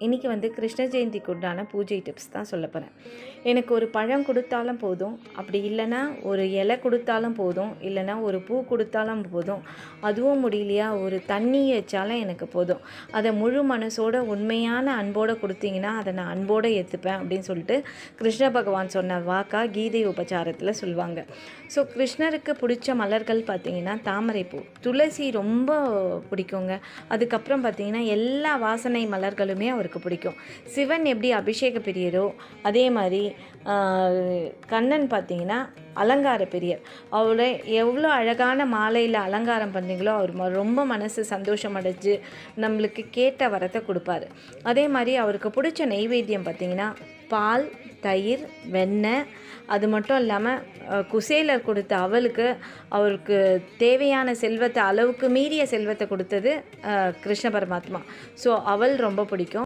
இன்றைக்கி வந்து கிருஷ்ண ஜெயந்திக்கு உண்டான பூஜை டிப்ஸ் தான் சொல்ல போகிறேன். எனக்கு ஒரு பழம் கொடுத்தாலும் போதும், அப்படி இல்லைன்னா ஒரு இலை கொடுத்தாலும் போதும், இல்லைன்னா ஒரு பூ கொடுத்தாலும் போதும், அதுவும் முடியலையா ஒரு தண்ணி வச்சாலும் எனக்கு போதும். அதை முழு மனசோட உண்மையான அன்போடு கொடுத்தீங்கன்னா அதை நான் அன்போடு ஏற்றுப்பேன் அப்படின்னு சொல்லிட்டு கிருஷ்ண பகவான் சொன்ன வாக்கா கீதை உபச்சாரத்தில் சொல்லுவாங்க. ஸோ கிருஷ்ணருக்கு பிடிச்ச மலர்கள் பார்த்திங்கன்னா தாமரைப்பூ, துளசி ரொம்ப பிடிக்குங்க. அதுக்கப்புறம் பார்த்திங்கன்னா எல்லா வாசனை மலர்களுமே அவருக்கு பிடிக்கும். சிவன் எப்படி அபிஷேக பிரியரோ அதே மாதிரி கண்ணன் பார்த்திங்கன்னா அலங்கார பிரியர். அவரை எவ்வளோ அழகான மாலையில் அலங்காரம் பண்ணுறீங்களோ அவர் ரொம்ப மனசு சந்தோஷம் அடைஞ்சு நம்மளுக்கு கேட்ட வரத்தை கொடுப்பாரு. அதே மாதிரி அவருக்கு பிடிச்ச நெய்வேத்தியம் பார்த்திங்கன்னா பால், தயிர், வெண்ணெய். அது மட்டும் இல்லாமல் குசேலர் கொடுத்த அவளுக்கு அவருக்கு தேவையான செல்வத்தை, அளவுக்கு மீறிய செல்வத்தை கொடுத்தது கிருஷ்ண பரமாத்மா. ஸோ அவள் ரொம்ப பிடிக்கும்.